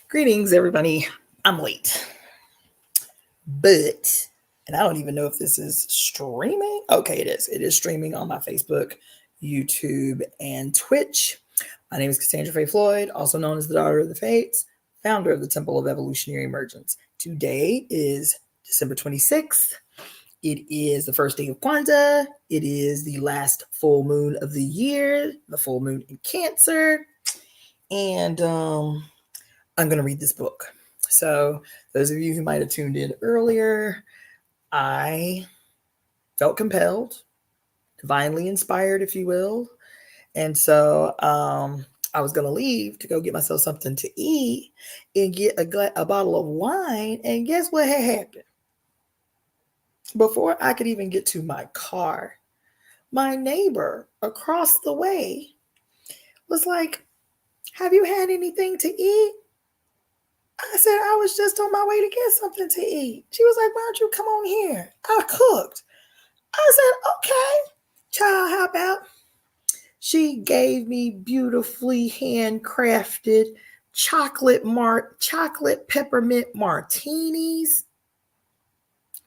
Greetings, everybody. I'm late, and I don't even know if this is streaming. Okay, it is. It is streaming on my Facebook, YouTube, and Twitch. My name is Cassandra Floyd, also known as the Daughter of the Fates, founder of the Temple of Evolutionary Emergence. Today is December 26th. It is the first day of Kwanzaa. It is the last full moon of the year, the full moon in Cancer. And I'm going to read this book. So those of you who might have tuned in earlier, I felt compelled, divinely inspired, if you will. And so I was going to leave to go get myself something to eat and get a bottle of wine. And guess what had happened? Before I could even get to my car, my neighbor across the way was like, "Have you had anything to eat?" I said, "I was just on my way to get something to eat." She was like, "Why don't you come on here? I cooked." I said, "Okay, child, how about?" She gave me beautifully handcrafted chocolate peppermint martinis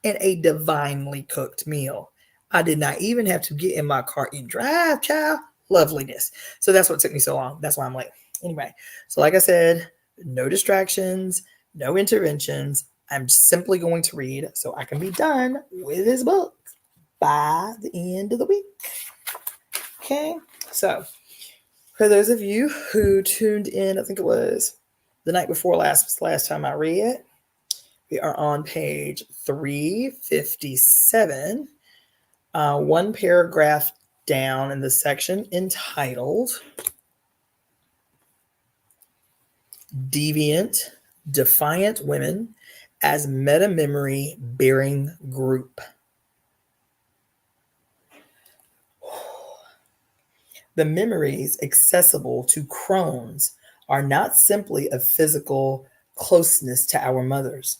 and a divinely cooked meal. I did not even have to get in my car and drive, child. Loveliness. So that's what took me so long. That's why I'm late. Anyway, so like I said, no distractions, no interventions. I'm simply going to read so I can be done with this book by the end of the week. Okay, so for those of you who tuned in, I think it was the night before last time I read, we are on page 357, one paragraph down in the section entitled Deviant, Defiant Women as Meta-Memory Bearing Group. The memories accessible to crones are not simply of physical closeness to our mothers.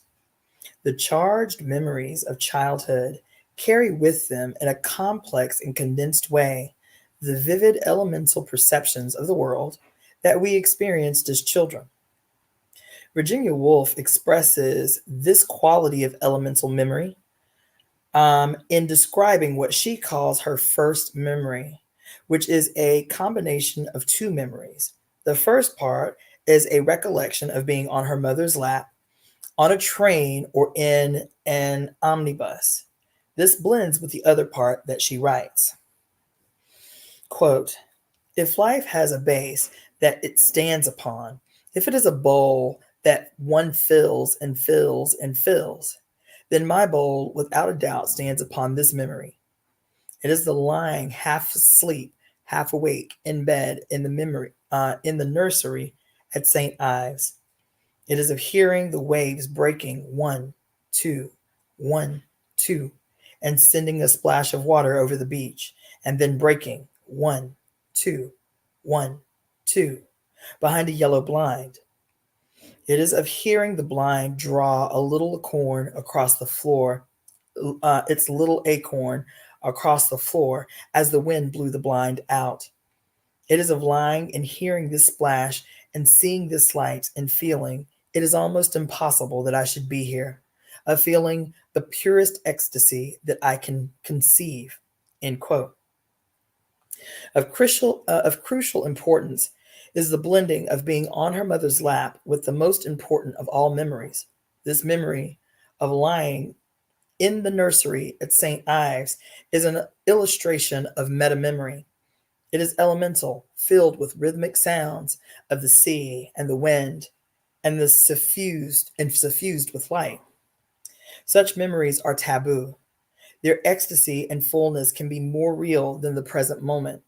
The charged memories of childhood carry with them in a complex and condensed way the vivid elemental perceptions of the world that we experienced as children. Virginia Woolf expresses this quality of elemental memory in describing what she calls her first memory, which is a combination of two memories. The first part is a recollection of being on her mother's lap, on a train, or in an omnibus. This blends with the other part that she writes. Quote, "If life has a base that it stands upon, if it is a bowl that one fills and fills and fills, then my bowl without a doubt stands upon this memory. It is the lying half asleep, half awake in bed in the nursery at St. Ives. It is of hearing the waves breaking 1, 2, 1, 2, and sending a splash of water over the beach, and then breaking 1, 2, 1, 2, behind a yellow blind. It is of hearing the blind draw a little acorn across the floor, its little acorn across the floor as the wind blew the blind out. It is of lying and hearing this splash and seeing this light and feeling it is almost impossible that I should be here, of feeling the purest ecstasy that I can conceive." End quote. Of crucial importance is the blending of being on her mother's lap with the most important of all memories. This memory of lying in the nursery at St. Ives is an illustration of meta-memory. It is elemental, filled with rhythmic sounds of the sea and the wind, and suffused with light. Such memories are taboo. Their ecstasy and fullness can be more real than the present moment.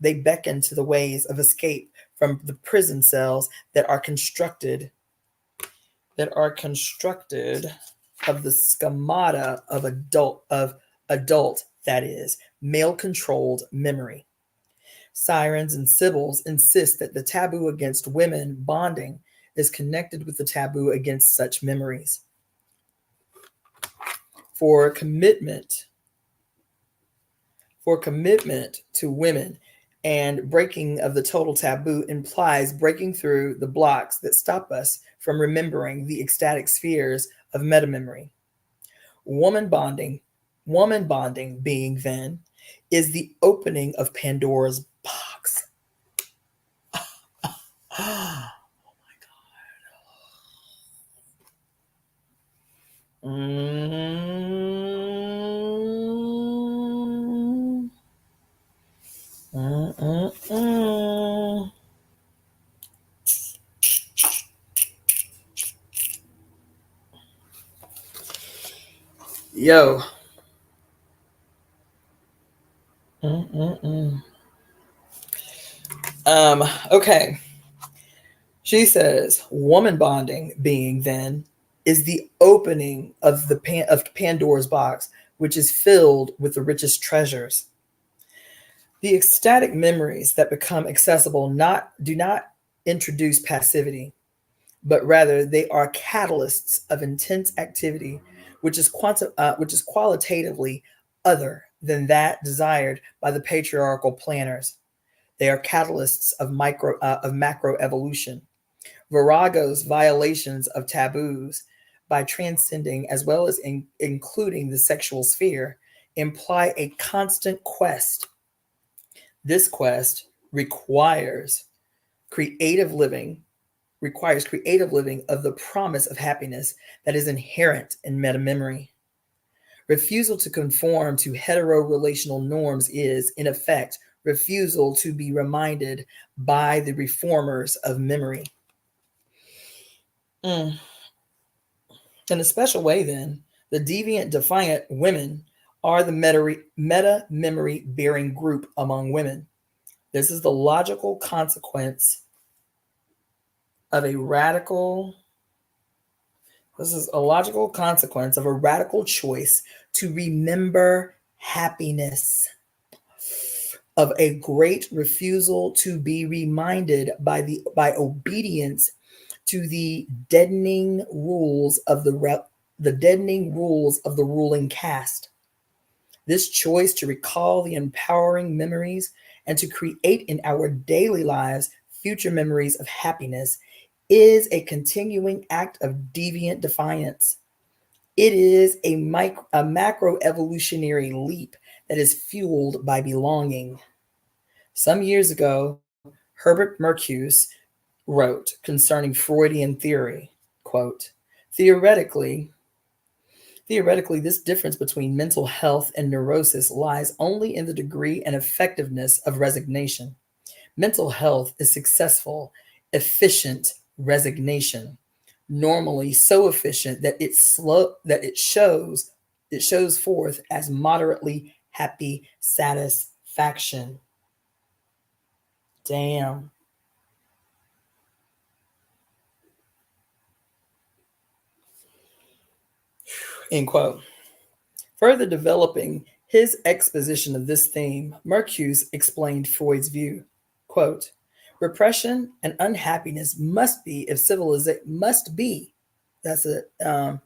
They beckon to the ways of escape from the prison cells that are constructed of the schemata of adult, that is, male-controlled memory. Sirens and sibyls insist that the taboo against women bonding is connected with the taboo against such memories. For For commitment to women and breaking of the total taboo implies breaking through the blocks that stop us from remembering the ecstatic spheres of metamemory. Woman bonding, woman bonding being then is the opening of Pandora's box. Oh my God. Yo. Okay. She says, woman bonding being then is the opening of of Pandora's box, which is filled with the richest treasures. The ecstatic memories that become accessible do not introduce passivity, but rather they are catalysts of intense activity, which is qualitatively other than that desired by the patriarchal planners. They are catalysts of macro evolution. Virago's violations of taboos by transcending as well as including the sexual sphere imply a constant quest. This quest creative living requires creative living of the promise of happiness that is inherent in metamemory. Refusal to conform to hetero-relational norms is, in effect, refusal to be reminded by the reformers of memory. In a special way, then, the deviant defiant women are the meta-memory bearing group among women. This is the logical consequence of a radical choice to remember happiness, of a great refusal to be reminded by obedience to the deadening rules of the ruling caste. This choice to recall the empowering memories and to create in our daily lives future memories of happiness is a continuing act of deviant defiance. It is a macro evolutionary leap that is fueled by belonging. Some years ago, Herbert Marcuse wrote concerning Freudian theory, quote, theoretically, this difference between mental health and neurosis lies only in the degree and effectiveness of resignation. Mental health is successful, efficient resignation, normally so efficient that it shows forth as moderately happy satisfaction. Damn. End quote. Further developing his exposition of this theme, Marcuse explained Freud's view. Quote, repression and unhappiness must be if civilization must be. That's a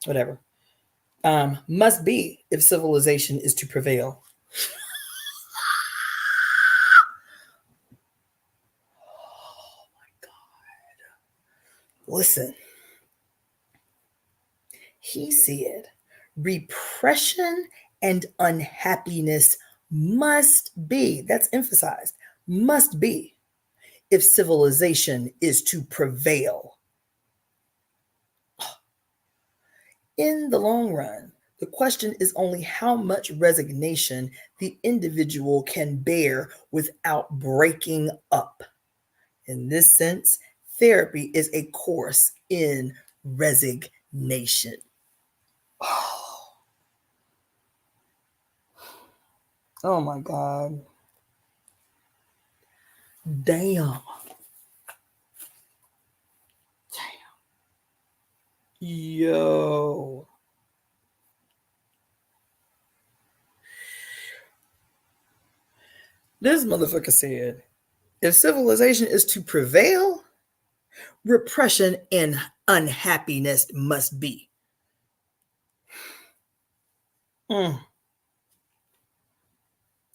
whatever. Must be if civilization is to prevail. Oh my God. Listen. He said, repression and unhappiness must be, that's emphasized, must be if civilization is to prevail. In the long run, the question is only how much resignation the individual can bear without breaking up. In this sense, therapy is a course in resignation. Oh my God. Damn. Yo. This motherfucker said, if civilization is to prevail, repression and unhappiness must be.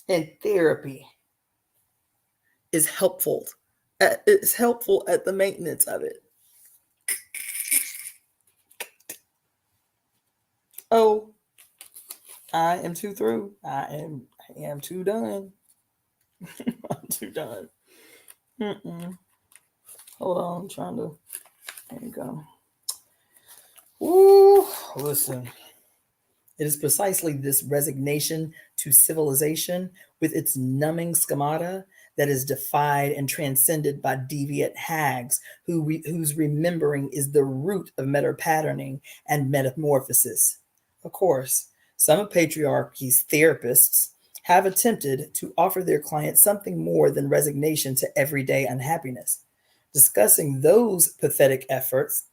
And therapy is helpful. It's helpful at the maintenance of it. Oh, I am too through. I am too done. I'm too done. Hold on, I'm trying to. There you go. Ooh, listen. It is precisely this resignation to civilization with its numbing schemata that is defied and transcended by deviant hags whose remembering is the root of meta-patterning and metamorphosis. Of course, some of patriarchy's therapists have attempted to offer their clients something more than resignation to everyday unhappiness. Discussing those pathetic efforts,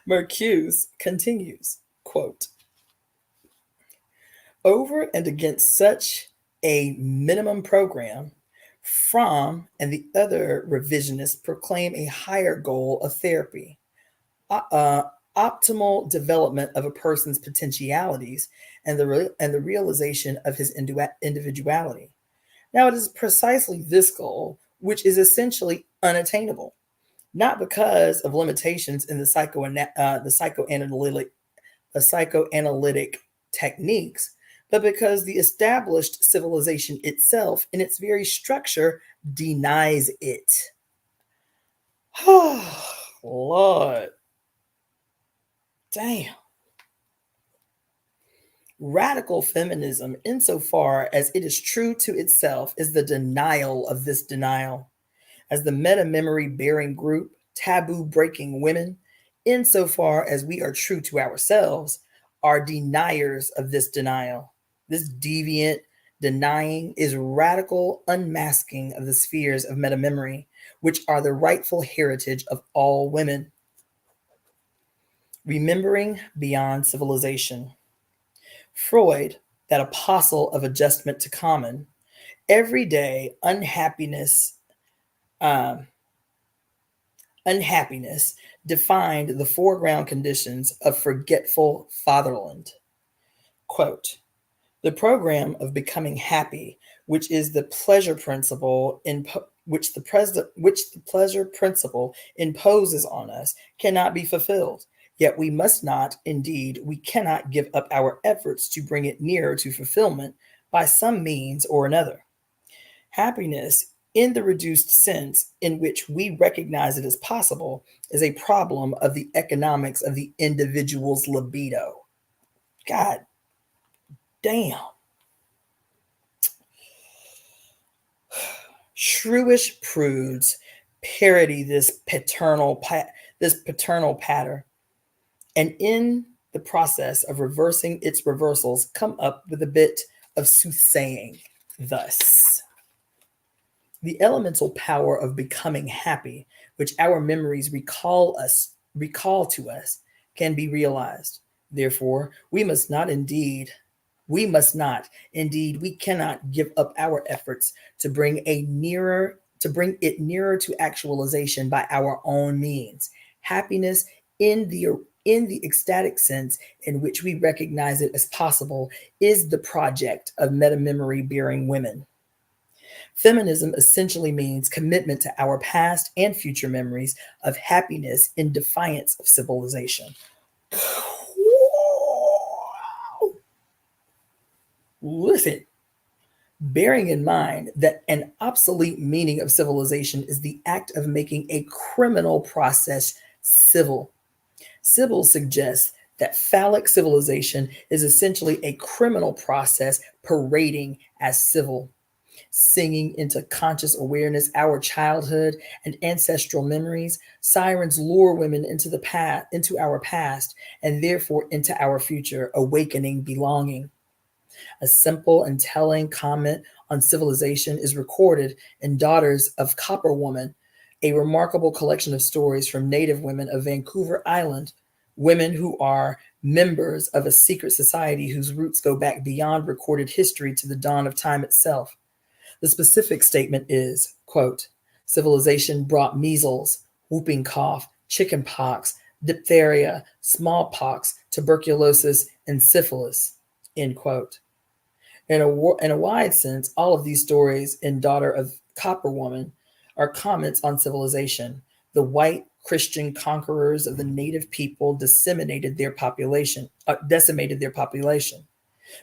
Mercuse continues, quote, over and against such a minimum program, Fromm and the other revisionists proclaim a higher goal of therapy, optimal development of a person's potentialities and the realization of his individuality. Now, it is precisely this goal which is essentially unattainable, not because of limitations in the psychoanalytic techniques, but because the established civilization itself, in its very structure, denies it. Oh, Lord. Damn. Radical feminism, insofar as it is true to itself, is the denial of this denial. As the meta memory bearing group, taboo breaking women, insofar as we are true to ourselves, are deniers of this denial. This deviant denying is radical unmasking of the spheres of meta memory, which are the rightful heritage of all women. Remembering beyond civilization. Freud, that apostle of adjustment to common, everyday unhappiness defined the foreground conditions of forgetful fatherland. Quote, the program of becoming happy, which is the pleasure principle which the pleasure principle imposes on us, cannot be fulfilled. Yet we must not, indeed, we cannot give up our efforts to bring it nearer to fulfillment by some means or another. Happiness, in the reduced sense in which we recognize it as possible, is a problem of the economics of the individual's libido. God damn. Shrewish prudes parody this paternal pattern, and in the process of reversing its reversals, come up with a bit of soothsaying. Thus, the elemental power of becoming happy, which our memories recall to us, can be realized. Therefore, we cannot give up our efforts to bring it nearer to actualization by our own means. Happiness in the ecstatic sense in which we recognize it as possible is the project of meta-memory bearing women. Feminism essentially means commitment to our past and future memories of happiness in defiance of civilization. Listen, bearing in mind that an obsolete meaning of civilization is the act of making a criminal process civil. Civil suggests that phallic civilization is essentially a criminal process parading as civil. Singing into conscious awareness our childhood and ancestral memories, sirens lure women into our past, and therefore into our future, awakening belonging. A simple and telling comment on civilization is recorded in Daughters of Copper Woman, a remarkable collection of stories from Native women of Vancouver Island, women who are members of a secret society whose roots go back beyond recorded history to the dawn of time itself. The specific statement is, quote, civilization brought measles, whooping cough, chickenpox, diphtheria, smallpox, tuberculosis, and syphilis, end quote. In a wide sense, all of these stories in Daughter of Copper Woman are comments on civilization. The white Christian conquerors of the native people decimated their population.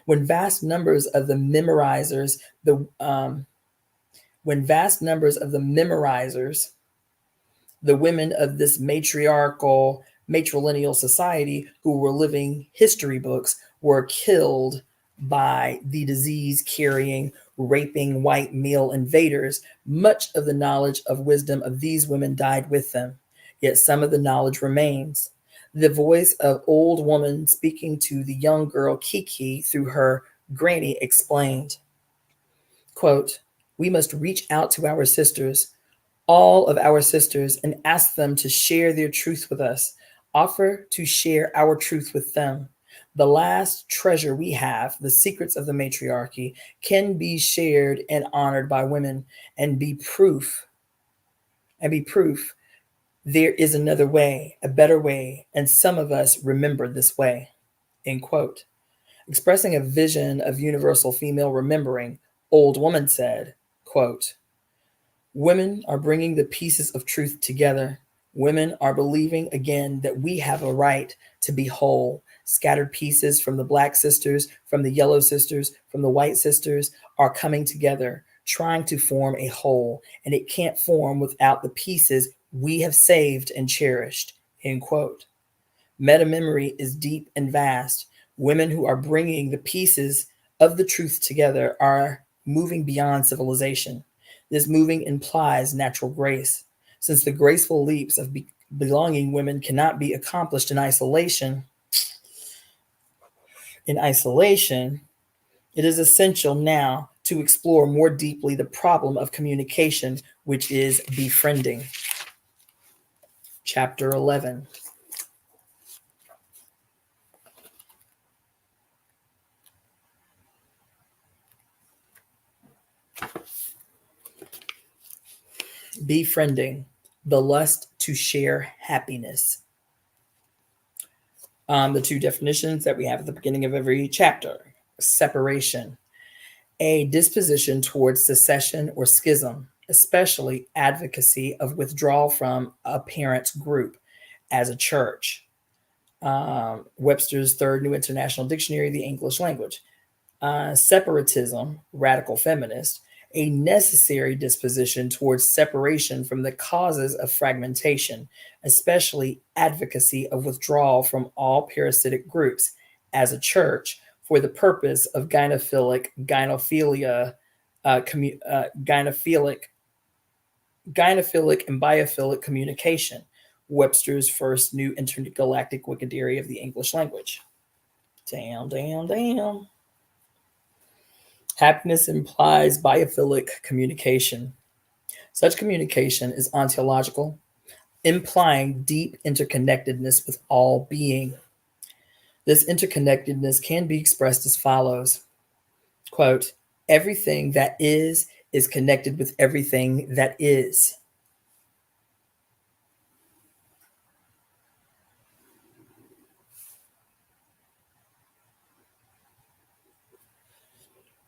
When vast numbers of the memorizers, the when vast numbers of the memorizers, the women of this matrilineal society who were living history books, were killed by the disease carrying, raping white male invaders, much of the knowledge of wisdom of these women died with them. Yet some of the knowledge remains. The voice of old woman speaking to the young girl Kiki through her granny explained, quote, "We must reach out to our sisters, all of our sisters, and ask them to share their truth with us. Offer to share our truth with them. The last treasure we have, the secrets of the matriarchy, can be shared and honored by women and be proof there is another way, a better way, and some of us remember this way." End quote. Expressing a vision of universal female remembering, Old Woman said, quote, "Women are bringing the pieces of truth together. Women are believing again that we have a right to be whole. Scattered pieces from the Black sisters, from the yellow sisters, from the white sisters are coming together, trying to form a whole, and it can't form without the pieces we have saved and cherished." End quote. Meta memory is deep and vast. Women who are bringing the pieces of the truth together are moving beyond civilization. This moving implies natural grace. Since the graceful leaps of belonging women cannot be accomplished in isolation, it is essential now to explore more deeply the problem of communication, which is befriending. Chapter 11. Befriending, the lust to share happiness. The two definitions that we have at the beginning of every chapter. Separation, a disposition towards secession or schism, especially advocacy of withdrawal from a parent group as a church. Webster's Third New International Dictionary, the English language. Separatism, radical feminist, a necessary disposition towards separation from the causes of fragmentation, especially advocacy of withdrawal from all parasitic groups as a church for the purpose of gynophilic and biophilic communication. Webster's First New Intergalactic Wikidictionary of the English language. Damn. Happiness implies biophilic communication. Such communication is ontological, implying deep interconnectedness with all being. This interconnectedness can be expressed as follows, quote, "Everything that is connected with everything that is."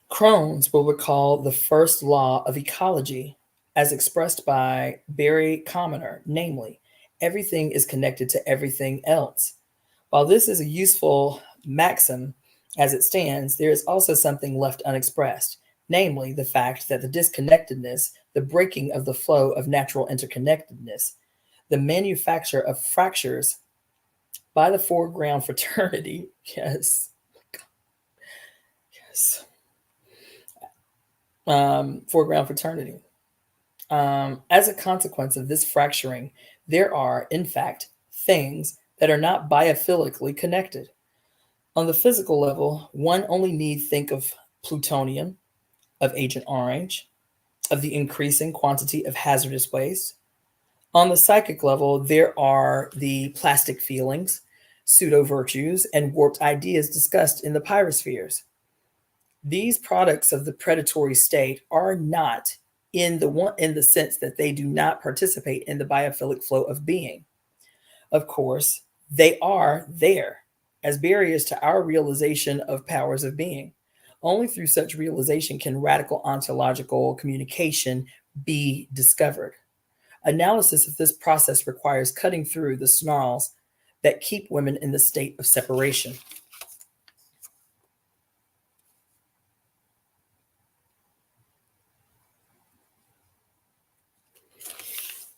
Crohn's will recall the first law of ecology as expressed by Barry Commoner, namely, everything is connected to everything else. While this is a useful maxim as it stands, there is also something left unexpressed, namely the fact that the disconnectedness, the breaking of the flow of natural interconnectedness, the manufacture of fractures by the foreground fraternity, yes, foreground fraternity. As a consequence of this fracturing, there are, in fact, things that are not biophilically connected. On the physical level, one only need think of plutonium, of Agent Orange, of the increasing quantity of hazardous waste. On the psychic level, there are the plastic feelings, pseudo-virtues, and warped ideas discussed in the pyrospheres. These products of the predatory state are not in the sense that they do not participate in the biophilic flow of being. Of course, they are there as barriers to our realization of powers of being. Only through such realization can radical ontological communication be discovered. Analysis of this process requires cutting through the snarls that keep women in the state of separation.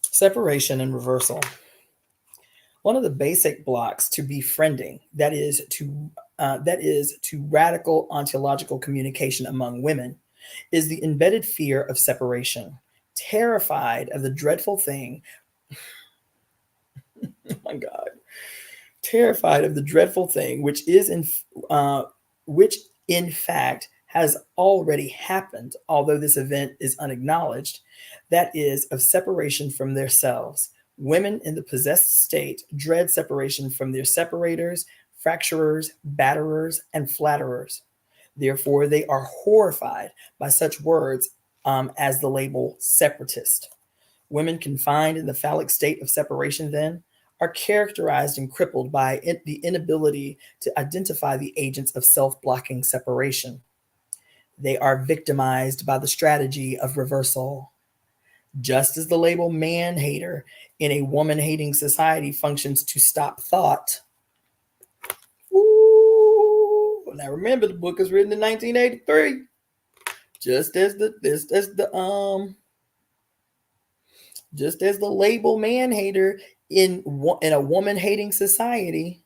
Separation and reversal. One of the basic blocks to befriending, that is to radical ontological communication among women, is the embedded fear of separation. Terrified of the dreadful thing, oh my God, terrified of the dreadful thing which in fact has already happened, although this event is unacknowledged, that is, of separation from themselves. Women in the possessed state dread separation from their separators, fracturers, batterers, and flatterers. Therefore, they are horrified by such words as the label separatist. Women confined in the phallic state of separation, then, are characterized and crippled by the inability to identify the agents of self blocking separation. They are victimized by the strategy of reversal. Just as the label man hater in a woman hating society functions to stop thought. Ooh, now remember, the book is written in 1983. Just as the label man hater in a woman hating society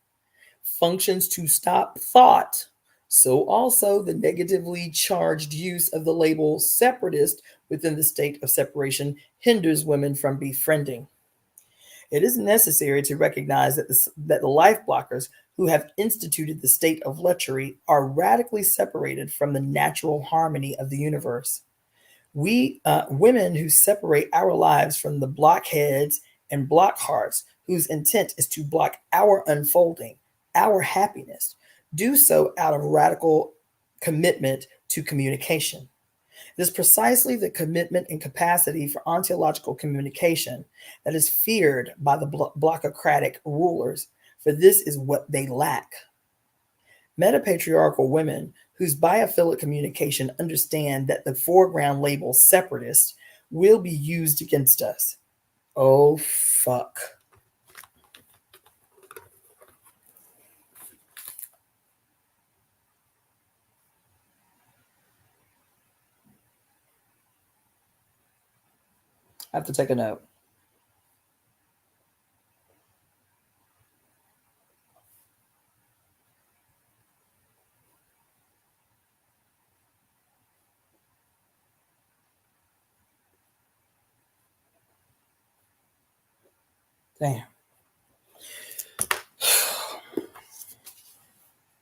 functions to stop thought, so also the negatively charged use of the label separatist within the state of separation hinders women from befriending. It is necessary to recognize that the life blockers who have instituted the state of lechery are radically separated from the natural harmony of the universe. We women who separate our lives from the blockheads and blockhearts whose intent is to block our unfolding, our happiness, do so out of radical commitment to communication. It is precisely the commitment and capacity for ontological communication that is feared by the blockocratic rulers, for this is what they lack. Metapatriarchal women whose biophilic communication understand that the foreground label separatist will be used against us. Oh, fuck. I have to take a note. Damn.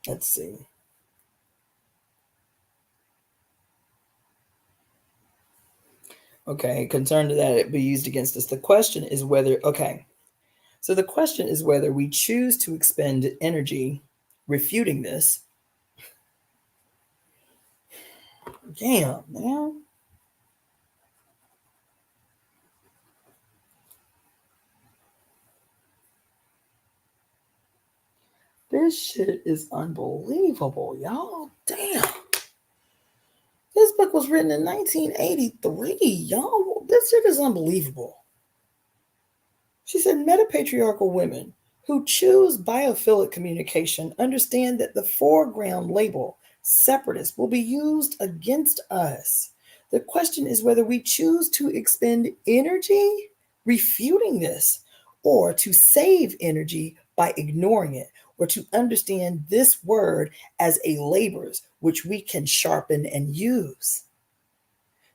Let's see. Okay, concerned that it be used against us. The question is whether, okay. So the question is whether we choose to expend energy refuting this. Damn, man. This shit is unbelievable, y'all. Damn. This book was written in 1983, y'all. This shit is unbelievable. She said metapatriarchal women who choose biophilic communication understand that the foreground label, separatist, will be used against us. The question is whether we choose to expend energy refuting this, or to save energy by ignoring it, or to understand this word as a labor's which we can sharpen and use.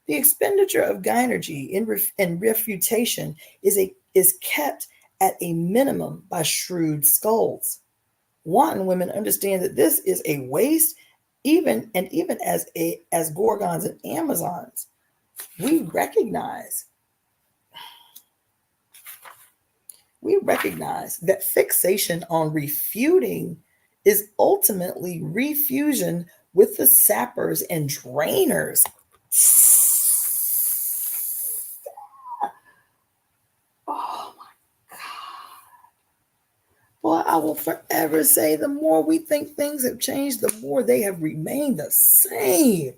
The expenditure of gynergy in refutation is kept at a minimum by shrewd skulls. Wanton women understand that this is a waste, even as Gorgons and Amazons. We recognize that fixation on refuting is ultimately refusion with the sappers and drainers. Oh my God. Well, I will forever say the more we think things have changed, the more they have remained the same.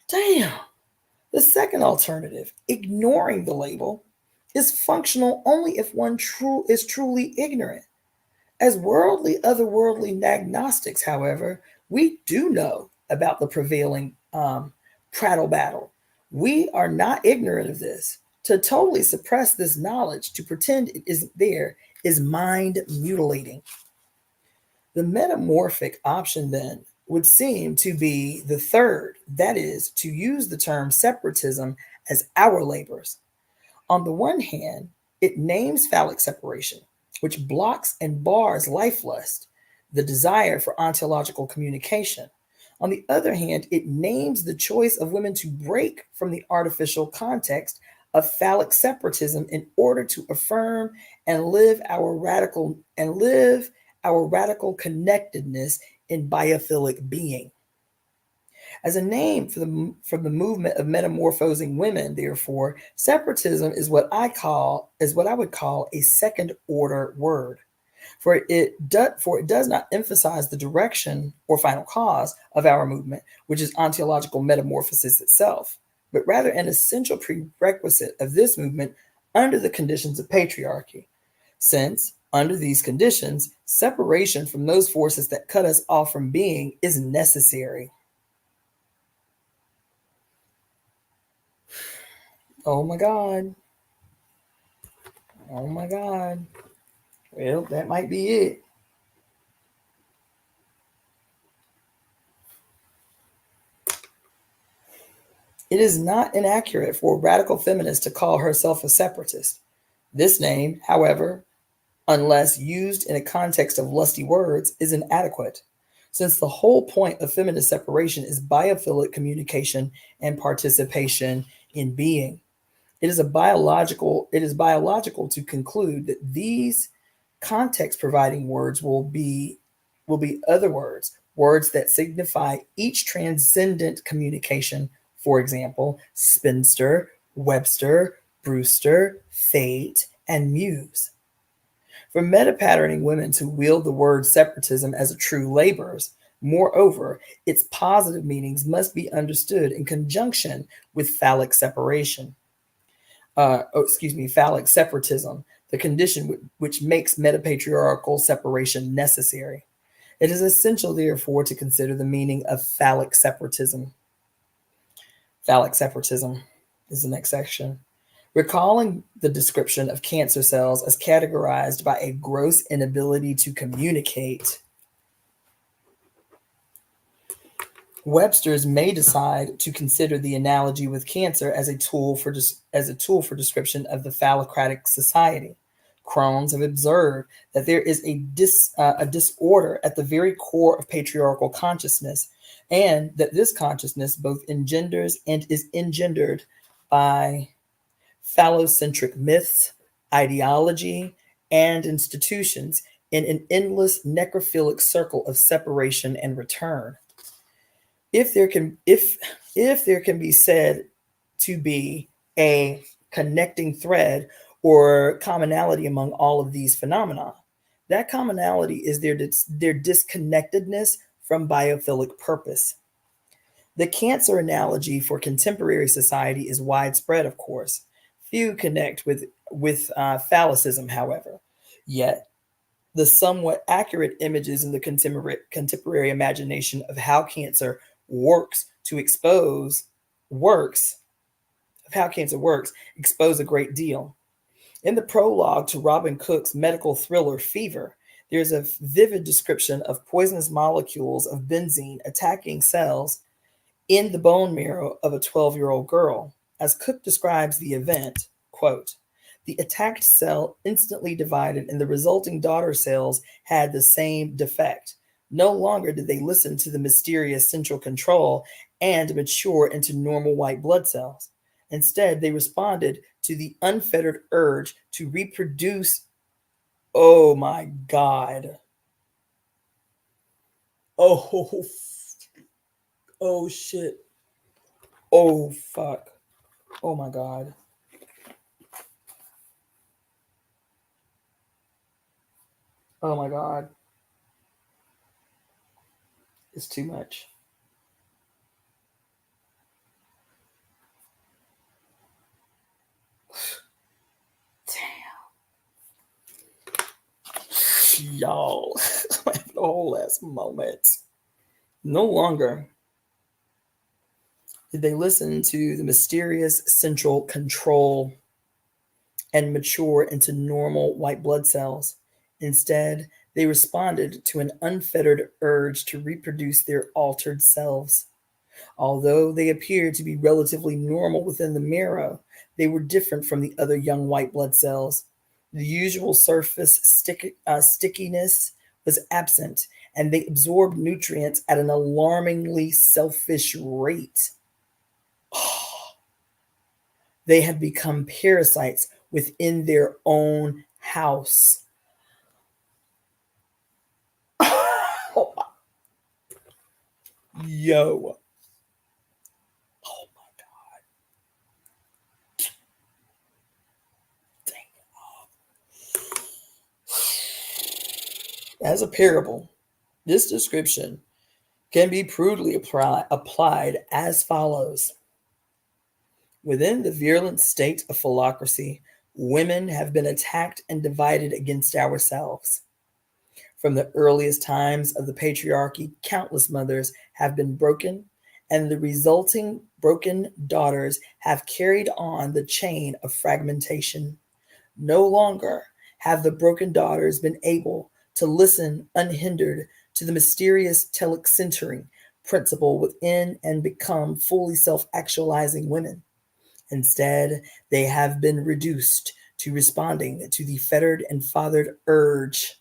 Damn. The second alternative, ignoring the label, is functional only if one is truly ignorant. As worldly, otherworldly agnostics, however, we do know about the prevailing prattle battle. We are not ignorant of this. To totally suppress this knowledge, to pretend it isn't there, is mind mutilating. The metamorphic option, then, would seem to be the third, that is, to use the term separatism as our labors. On the one hand, it names phallic separation, which blocks and bars life lust, the desire for ontological communication. On the other hand, it names the choice of women to break from the artificial context of phallic separatism in order to affirm and live our radical connectedness in biophilic being. As a name for the movement of metamorphosing women, therefore, separatism is what I would call a second order word. For it does not emphasize the direction or final cause of our movement, which is ontological metamorphosis itself, but rather an essential prerequisite of this movement under the conditions of patriarchy. Since, under these conditions, separation from those forces that cut us off from being is necessary. Oh my God. Oh my God. Well, that might be it. It is not inaccurate for a radical feminist to call herself a separatist. This name, however, unless used in a context of lusty words, is inadequate, since the whole point of feminist separation is biophilic communication and participation in being. It is biological to conclude that these context providing words will be other words that signify each transcendent communication, for example, spinster, Webster, Brewster, fate, and muse. For meta-patterning women to wield the word separatism as a true laborers, moreover, its positive meanings must be understood in conjunction with phallic separatism, the condition which makes metapatriarchal separation necessary. It is essential, therefore, to consider the meaning of phallic separatism. Phallic separatism is the next section. Recalling the description of cancer cells as categorized by a gross inability to communicate, Webster's may decide to consider the analogy with cancer as a tool for description of the phallocratic society. Crohn's have observed that there is a disorder at the very core of patriarchal consciousness, and that this consciousness both engenders and is engendered by phallocentric myths, ideology, and institutions in an endless necrophilic circle of separation and return. If there can be said to be a connecting thread or commonality among all of these phenomena, that commonality is their disconnectedness from biophilic purpose. The cancer analogy for contemporary society is widespread, of course. Few connect with phallicism, however. Yet, the somewhat accurate images in the contemporary imagination of how cancer works to expose works of how cancer works expose a great deal. In the prologue to Robin Cook's medical thriller Fever, there's a vivid description of poisonous molecules of benzene attacking cells in the bone marrow of a 12-year-old girl. As Cook describes the event, quote, the attacked cell instantly divided and the resulting daughter cells had the same defect. No longer did they listen to the mysterious central control and mature into normal white blood cells. Instead, they responded to the unfettered urge to reproduce. Oh my God. Oh, oh shit. Oh fuck. Oh my God. Oh my God. It's too much. Damn. Y'all. I'm having a whole last moment. No longer did they listen to the mysterious central control and mature into normal white blood cells. Instead, they responded to an unfettered urge to reproduce their altered selves. Although they appeared to be relatively normal within the marrow, they were different from the other young white blood cells. The usual surface stickiness was absent, and they absorbed nutrients at an alarmingly selfish rate. They had become parasites within their own house. Yo. Oh my God. Dang. As a parable, this description can be crudely applied as follows. Within the virulent state of philocracy, women have been attacked and divided against ourselves. From the earliest times of the patriarchy, countless mothers have been broken, and the resulting broken daughters have carried on the chain of fragmentation. No longer have the broken daughters been able to listen unhindered to the mysterious telecentering principle within and become fully self actualizing women. Instead, they have been reduced to responding to the fettered and fathered urge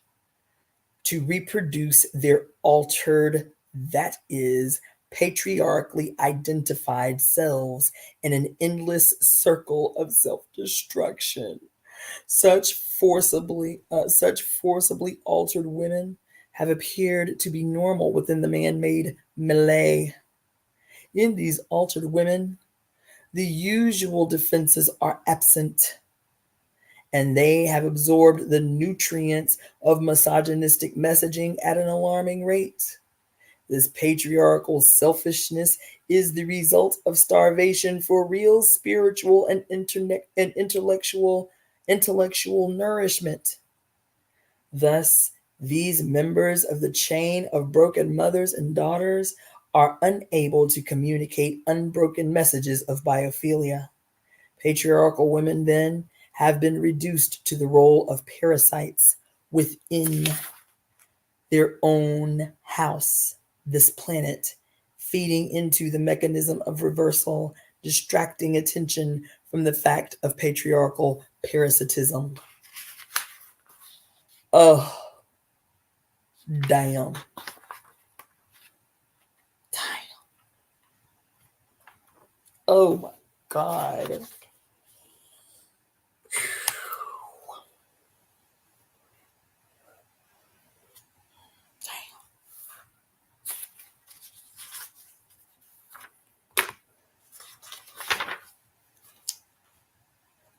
to reproduce their altered, that is, patriarchally identified selves in an endless circle of self-destruction. Such forcibly altered women have appeared to be normal within the man-made melee. In these altered women, the usual defenses are absent, and they have absorbed the nutrients of misogynistic messaging at an alarming rate. This patriarchal selfishness is the result of starvation for real spiritual and intellectual nourishment. Thus, these members of the chain of broken mothers and daughters are unable to communicate unbroken messages of biophilia. Patriarchal women, then, have been reduced to the role of parasites within their own house, this planet, feeding into the mechanism of reversal, distracting attention from the fact of patriarchal parasitism. Oh, damn. Damn. Oh my God.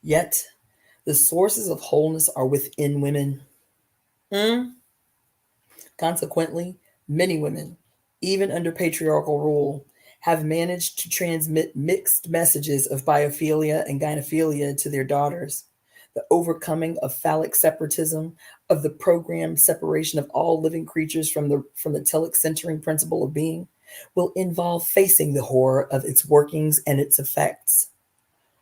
Yet, the sources of wholeness are within women. Mm? Consequently, many women, even under patriarchal rule, have managed to transmit mixed messages of biophilia and gynophilia to their daughters. The overcoming of phallic separatism, of the programmed separation of all living creatures from the telic centering principle of being, will involve facing the horror of its workings and its effects.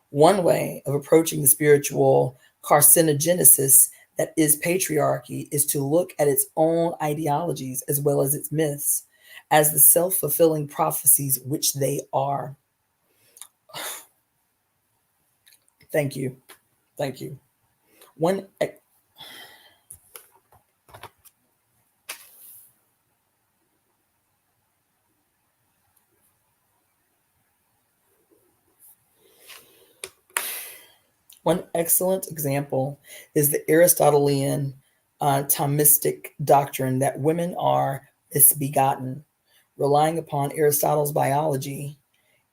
One way of approaching the spiritual carcinogenesis that is patriarchy is to look at its own ideologies as well as its myths as the self fulfilling prophecies which they are. Thank you. Thank you. One, one excellent example is the Aristotelian Thomistic doctrine that women are misbegotten. Relying upon Aristotle's biology,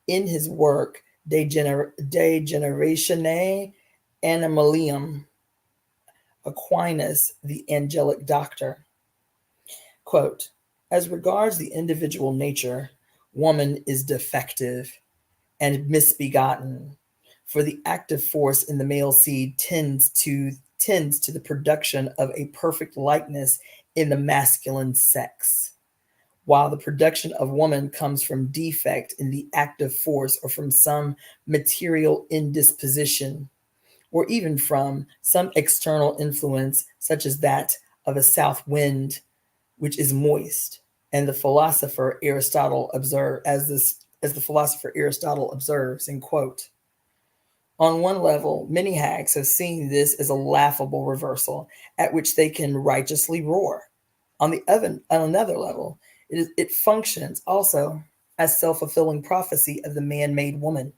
in his work De Generatione Animalium, Aquinas, the angelic doctor. Quote, as regards the individual nature, woman is defective and misbegotten, for the active force in the male seed tends to the production of a perfect likeness in the masculine sex, while the production of woman comes from defect in the active force or from some material indisposition, or even from some external influence such as that of a south wind which is moist. And the philosopher Aristotle observe as the philosopher Aristotle observes, in quote, on one level, many hags have seen this as a laughable reversal at which they can righteously roar. On another level, it functions also as self-fulfilling prophecy of the man-made woman.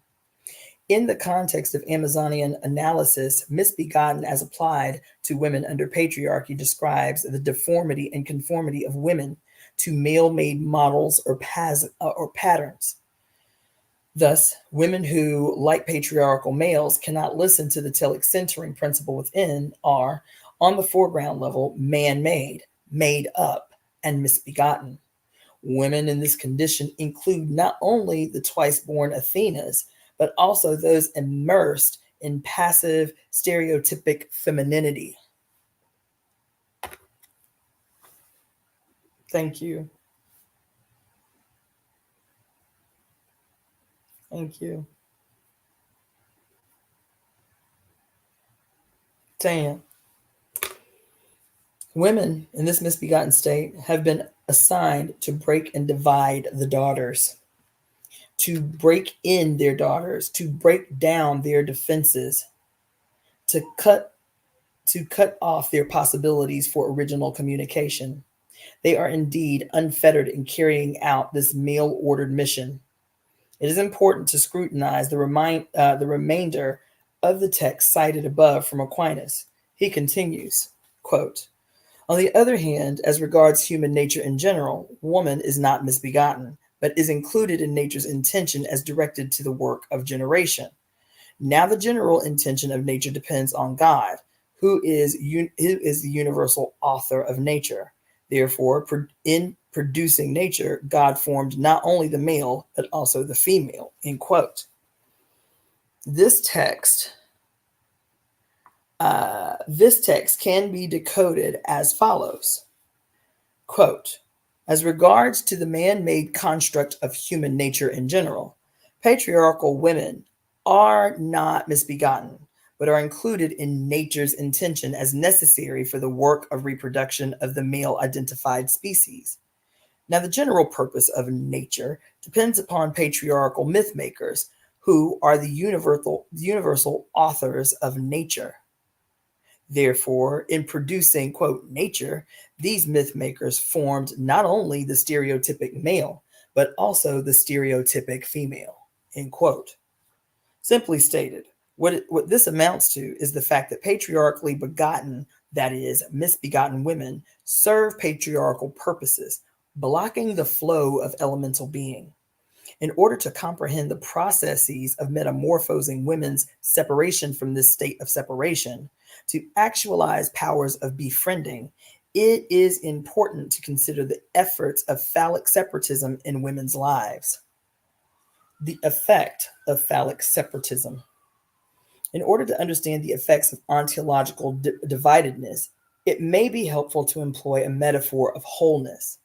In the context of Amazonian analysis, misbegotten as applied to women under patriarchy describes the deformity and conformity of women to male-made models or patterns. Thus, women who, like patriarchal males, cannot listen to the telic centering principle within are, on the foreground level, man-made, made up, and misbegotten. Women in this condition include not only the twice-born Athenas, but also those immersed in passive stereotypic femininity. Thank you. Thank you. Damn. Women in this misbegotten state have been assigned to break and divide the daughters, to break in their daughters, to break down their defenses, to cut off their possibilities for original communication. They are indeed unfettered in carrying out this male-ordered mission. It is important to scrutinize the remainder of the text cited above from Aquinas. He continues, quote, on the other hand, as regards human nature in general, woman is not misbegotten, but is included in nature's intention as directed to the work of generation. Now the general intention of nature depends on God, who is the universal author of nature. Therefore, in producing nature, God formed not only the male, but also the female, end quote. This text can be decoded as follows. Quote, as regards to the man-made construct of human nature in general, patriarchal women are not misbegotten, but are included in nature's intention as necessary for the work of reproduction of the male-identified species. Now, the general purpose of nature depends upon patriarchal myth makers, who are the universal authors of nature. Therefore, in producing, quote, nature, these myth makers formed not only the stereotypic male, but also the stereotypic female, end quote. Simply stated, what this amounts to is the fact that patriarchally begotten, that is, misbegotten women, serve patriarchal purposes, blocking the flow of elemental being. In order to comprehend the processes of metamorphosing women's separation from this state of separation, to actualize powers of befriending, it is important to consider the efforts of phallic separatism in women's lives. The effect of phallic separatism. In order to understand the effects of ontological dividedness, it may be helpful to employ a metaphor of wholeness.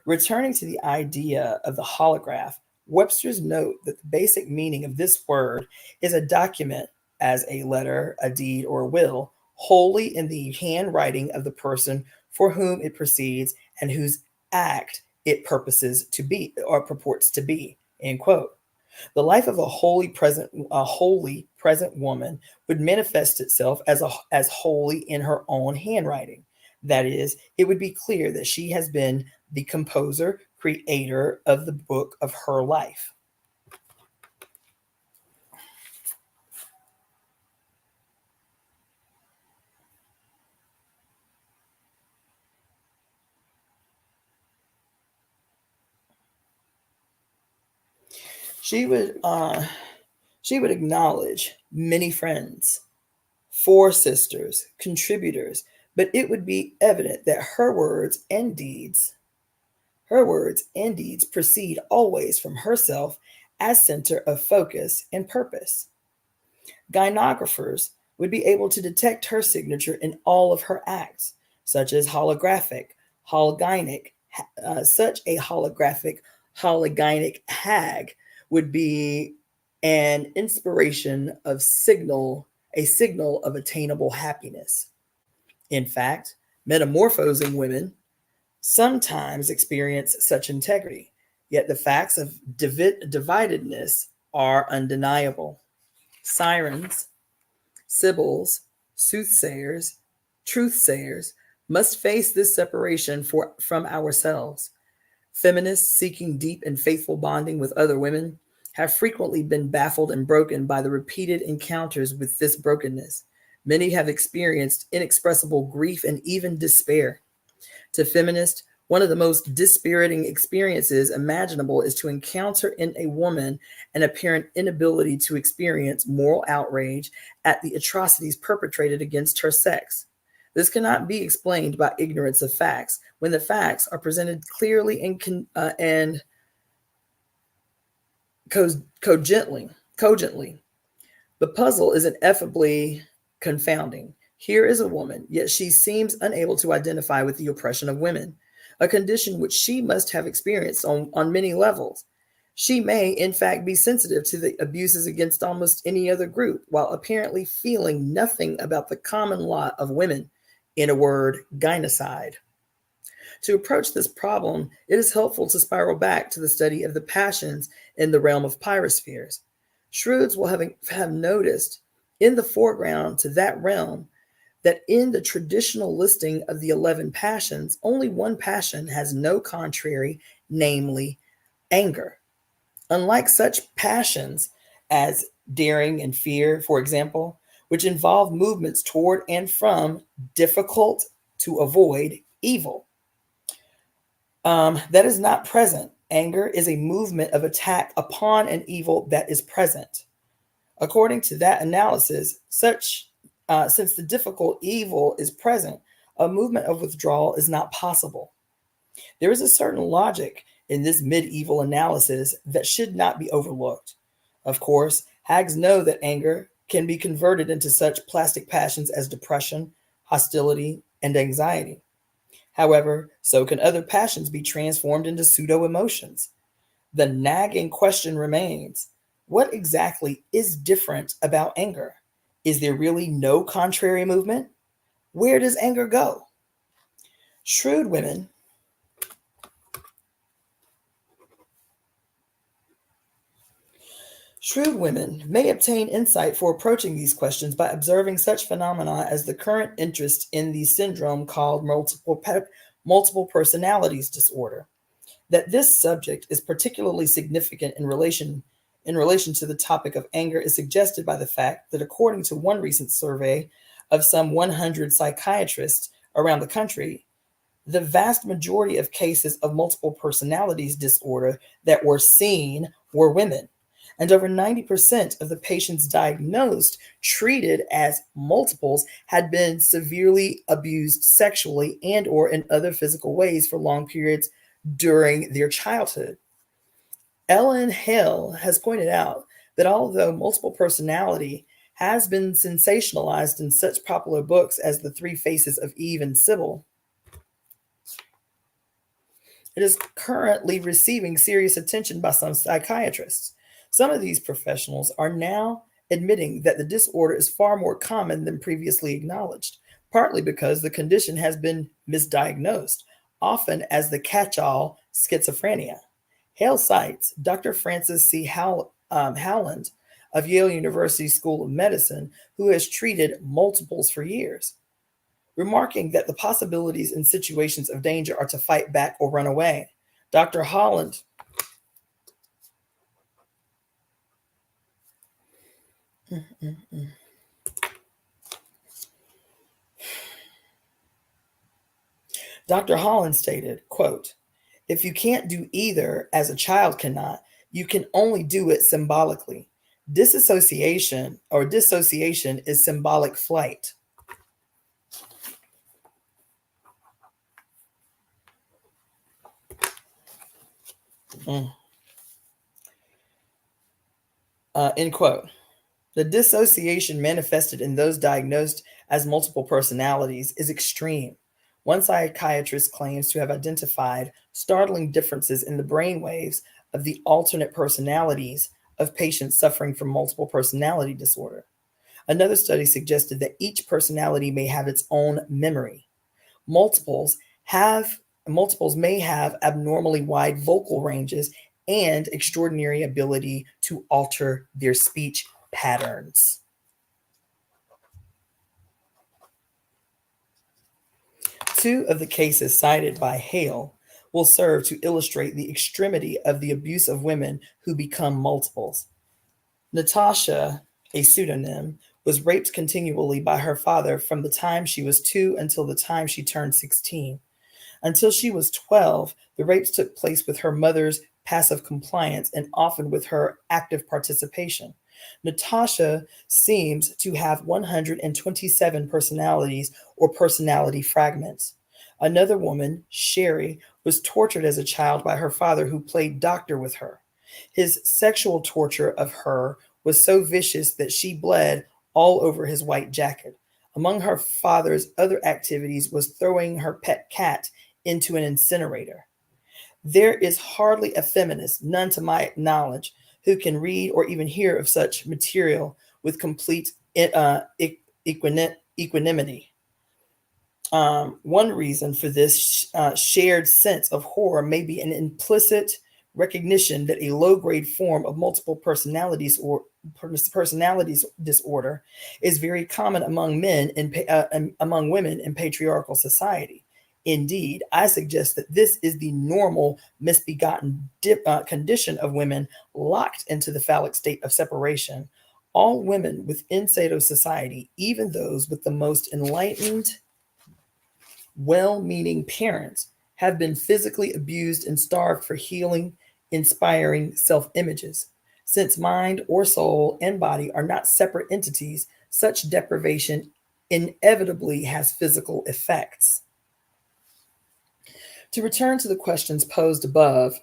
Returning to the idea of the holograph, Webster's note that the basic meaning of this word is a document, as a letter, a deed, or a will, wholly in the handwriting of the person for whom it proceeds and whose act it purposes to be or purports to be. End quote. The life of a wholly present woman would manifest itself as wholly in her own handwriting. That is, it would be clear that she has been the composer, creator of the book of her life. She would acknowledge many friends four sisters, contributors, but it would be evident that her words and deeds proceed always from herself as center of focus and purpose. Gynographers would be able to detect her signature in all of her acts, such as hologynic, such a hologynic hag would be an inspiration of a signal of attainable happiness. In fact, metamorphosing women sometimes experience such integrity, yet the facts of dividedness are undeniable. Sirens, sibyls, soothsayers, truthsayers must face this separation from ourselves. Feminists seeking deep and faithful bonding with other women have frequently been baffled and broken by the repeated encounters with this brokenness. Many have experienced inexpressible grief and even despair. To feminists, one of the most dispiriting experiences imaginable is to encounter in a woman an apparent inability to experience moral outrage at the atrocities perpetrated against her sex. This cannot be explained by ignorance of facts when the facts are presented clearly and cogently. The puzzle is ineffably confounding. Here is a woman, yet she seems unable to identify with the oppression of women, a condition which she must have experienced on many levels. She may, in fact, be sensitive to the abuses against almost any other group, while apparently feeling nothing about the common lot of women, in a word, gynocide. To approach this problem, it is helpful to spiral back to the study of the passions in the realm of pyrospheres. Shrewds will have noticed in the foreground to that realm that in the traditional listing of the 11 passions, only one passion has no contrary, namely anger. Unlike such passions as daring and fear, for example, which involve movements toward and from difficult to avoid evil, that is not present. Anger is a movement of attack upon an evil that is present. According to that analysis, since the difficult evil is present, a movement of withdrawal is not possible. There is a certain logic in this medieval analysis that should not be overlooked. Of course, hags know that anger can be converted into such plastic passions as depression, hostility, and anxiety. However, so can other passions be transformed into pseudo emotions. The nagging question remains: what exactly is different about anger? Is there really no contrary movement? Where does anger go? Shrewd women Shrewd women may obtain insight for approaching these questions by observing such phenomena as the current interest in the syndrome called multiple personalities disorder. That this subject is particularly significant in relation to the topic of anger is suggested by the fact that according to one recent survey of some 100 psychiatrists around the country, the vast majority of cases of multiple personalities disorder that were seen were women. And over 90% of the patients diagnosed, treated as multiples, had been severely abused sexually and or in other physical ways for long periods during their childhood. Ellen Hale has pointed out that although multiple personality has been sensationalized in such popular books as The Three Faces of Eve and Sybil, it is currently receiving serious attention by some psychiatrists. Some of these professionals are now admitting that the disorder is far more common than previously acknowledged, partly because the condition has been misdiagnosed, often as the catch-all schizophrenia. Hale cites Dr. Francis C. Howland of Yale University School of Medicine, who has treated multiples for years, remarking that the possibilities in situations of danger are to fight back or run away. Dr. Holland Dr. Holland stated, quote, "If you can't do either as a child cannot, you can only do it symbolically. Dissociation is symbolic flight. End quote. The dissociation manifested in those diagnosed as multiple personalities is extreme. One psychiatrist claims to have identified startling differences in the brain waves of the alternate personalities of patients suffering from multiple personality disorder. Another study suggested that each personality may have its own memory. Multiples have Multiples may have abnormally wide vocal ranges and extraordinary ability to alter their speech patterns. Two of the cases cited by Hale will serve to illustrate the extremity of the abuse of women who become multiples. Natasha, a pseudonym, was raped continually by her father from the time she was 2 until the time she turned 16. Until she was 12, the rapes took place with her mother's passive compliance and often with her active participation. Natasha seems to have 127 personalities or personality fragments. Another woman, Sherry, was tortured as a child by her father who played doctor with her. His sexual torture of her was so vicious that she bled all over his white jacket. Among her father's other activities was throwing her pet cat into an incinerator. There is hardly a feminist, none to my knowledge, who can read or even hear of such material with complete equanimity. One reason for this shared sense of horror may be an implicit recognition that a low-grade form of multiple personalities or personalities disorder is very common among among women in patriarchal society. Indeed, I suggest that this is the normal misbegotten condition of women locked into the phallic state of separation. All women within Sato society, even those with the most enlightened, well-meaning parents, have been physically abused and starved for healing, inspiring self-images. Since mind or soul and body are not separate entities, such deprivation inevitably has physical effects. To return to the questions posed above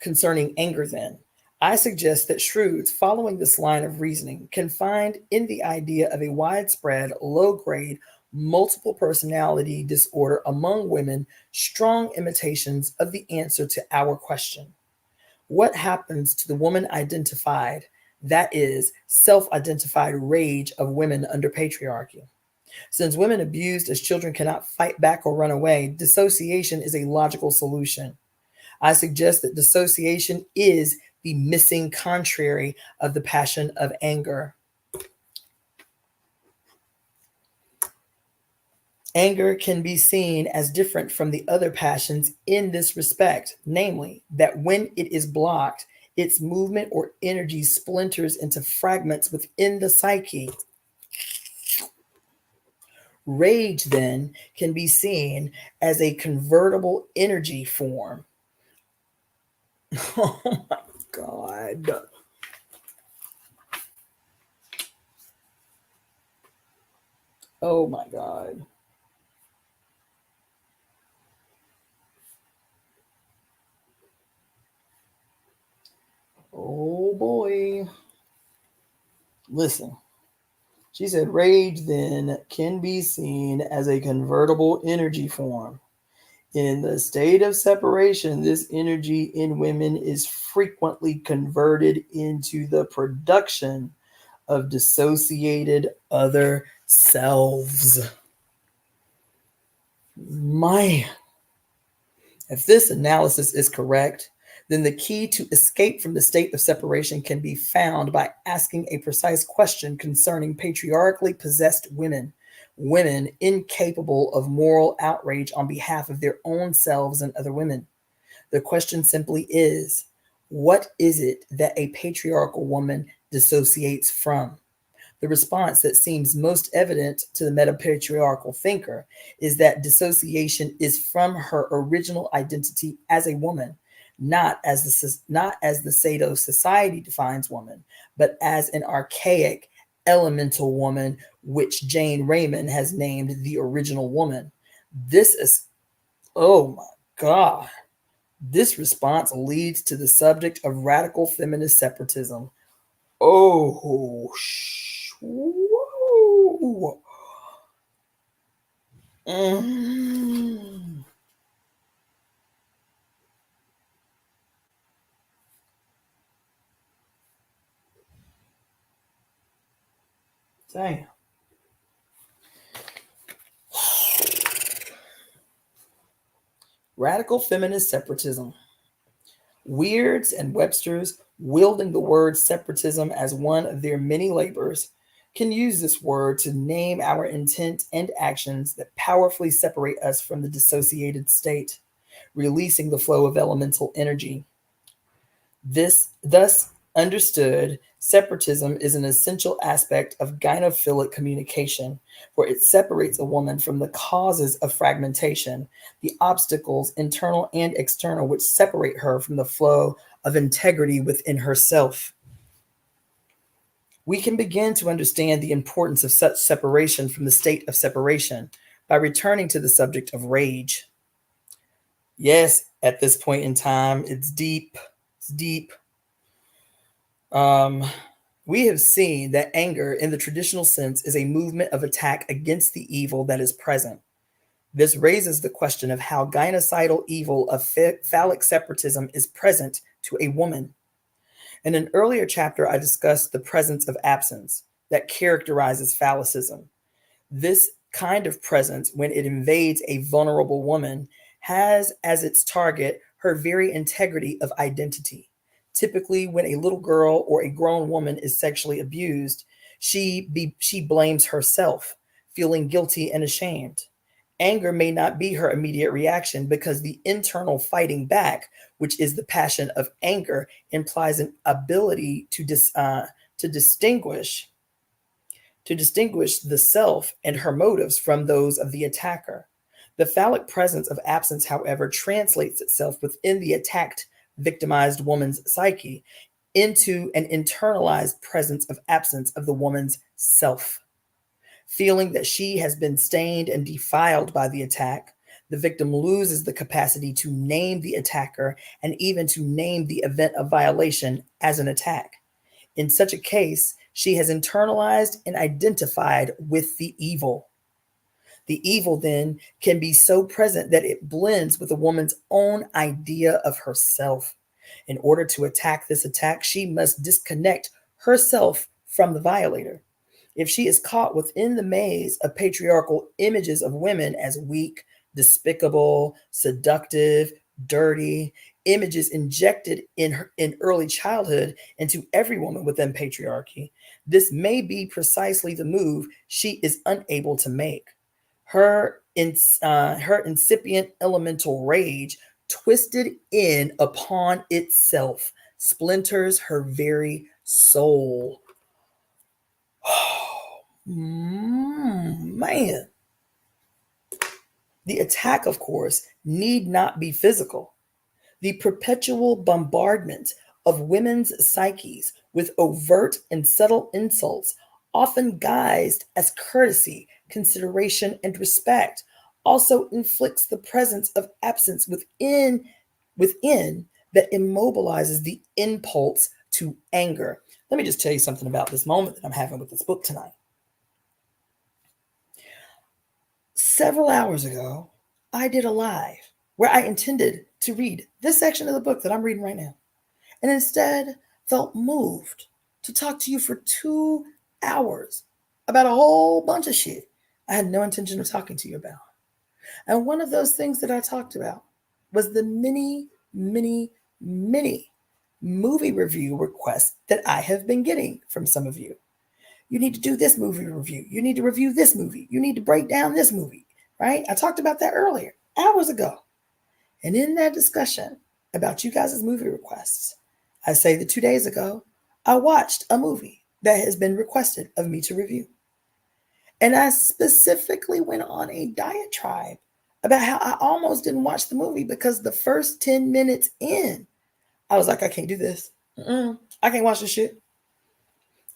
concerning anger, then, I suggest that shrewds following this line of reasoning can find in the idea of a widespread, low-grade, multiple personality disorder among women strong imitations of the answer to our question. What happens to the woman identified, that is, self-identified rage of women under patriarchy? Since women abused as children cannot fight back or run away, dissociation is a logical solution. I suggest that dissociation is the missing contrary of the passion of anger. Anger can be seen as different from the other passions in this respect, namely, that when it is blocked, its movement or energy splinters into fragments within the psyche. Rage, then, can be seen as a convertible energy form. Oh my God. Oh my God. Oh boy. Listen. She said, rage then can be seen as a convertible energy form. In the state of separation, this energy in women is frequently converted into the production of dissociated other selves. If this analysis is correct, then the key to escape from the state of separation can be found by asking a precise question concerning patriarchally possessed women, women incapable of moral outrage on behalf of their own selves and other women. The question simply is, what is it that a patriarchal woman dissociates from? The response that seems most evident to the metapatriarchal thinker is that dissociation is from her original identity as a woman, not as the Sado society defines woman, but as an archaic elemental woman, which Jane Raymond has named the original woman. This is, oh my God. This response leads to the subject of radical feminist separatism. Oh, whoa. Mm. Damn. Radical feminist separatism. Weirds and Webster's, wielding the word separatism as one of their many labors, can use this word to name our intent and actions that powerfully separate us from the dissociated state, releasing the flow of elemental energy. This, thus understood, separatism is an essential aspect of gynophilic communication, for it separates a woman from the causes of fragmentation, the obstacles, internal and external, which separate her from the flow of integrity within herself. We can begin to understand the importance of such separation from the state of separation by returning to the subject of rage. Yes, at this point in time, it's deep. It's deep. Um, we have seen that anger, in the traditional sense, is a movement of attack against the evil that is present. This raises the question of how gynocidal evil of phallic separatism is present to a woman. In an earlier chapter, I discussed the presence of absence that characterizes phallicism. This kind of presence, when it invades a vulnerable woman, has as its target her very integrity of identity. Typically, when a little girl or a grown woman is sexually abused, she blames herself, feeling guilty and ashamed. Anger may not be her immediate reaction because the internal fighting back, which is the passion of anger, implies an ability to distinguish the self and her motives from those of the attacker. The phallic presence of absence, however, translates itself within the attacked, victimized woman's psyche into an internalized presence of absence of the woman's self. Feeling that she has been stained and defiled by the attack, the victim loses the capacity to name the attacker and even to name the event of violation as an attack. In such a case, she has internalized and identified with the evil. The evil then can be so present that it blends with a woman's own idea of herself. In order to attack this attack, she must disconnect herself from the violator. If she is caught within the maze of patriarchal images of women as weak, despicable, seductive, dirty, images injected in early childhood into every woman within patriarchy, this may be precisely the move she is unable to make. Her incipient elemental rage, twisted in upon itself, splinters her very soul. Man. The attack, of course, need not be physical. The perpetual bombardment of women's psyches with overt and subtle insults, often guised as courtesy, consideration, and respect, also inflicts the presence of absence within that immobilizes the impulse to anger. Let me just tell you something about this moment that I'm having with this book tonight. Several hours ago, I did a live where I intended to read this section of the book that I'm reading right now, and instead felt moved to talk to you for 2 hours about a whole bunch of shit I had no intention of talking to you about. And one of those things that I talked about was the many, many, many movie review requests that I have been getting from some of you. You need to do this movie review. You need to review this movie. You need to break down this movie, right? I talked about that earlier, hours ago. And in that discussion about you guys' movie requests, I say that 2 days ago, I watched a movie that has been requested of me to review. And I specifically went on a diatribe about how I almost didn't watch the movie because the first 10 minutes in, I was like, I can't do this. I can't watch this shit.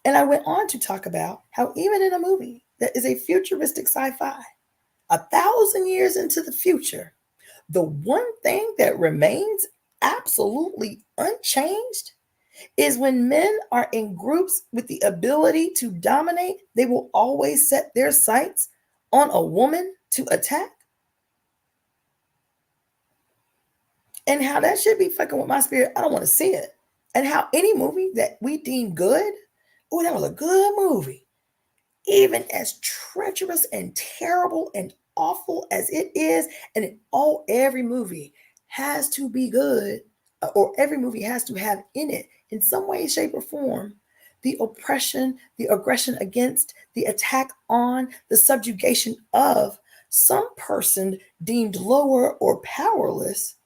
And I went on to talk about how even in a movie that is a futuristic sci-fi, 1,000 years into the future, the one thing that remains absolutely unchanged is when men are in groups with the ability to dominate, they will always set their sights on a woman to attack. And how that should be fucking with my spirit, I don't want to see it. And how any movie that we deem good, oh, that was a good movie, even as treacherous and terrible and awful as it is, and every movie has to be good, or every movie has to have in it, in some way, shape, or form, the oppression, the aggression against, the attack on, the subjugation of some person deemed lower or powerless,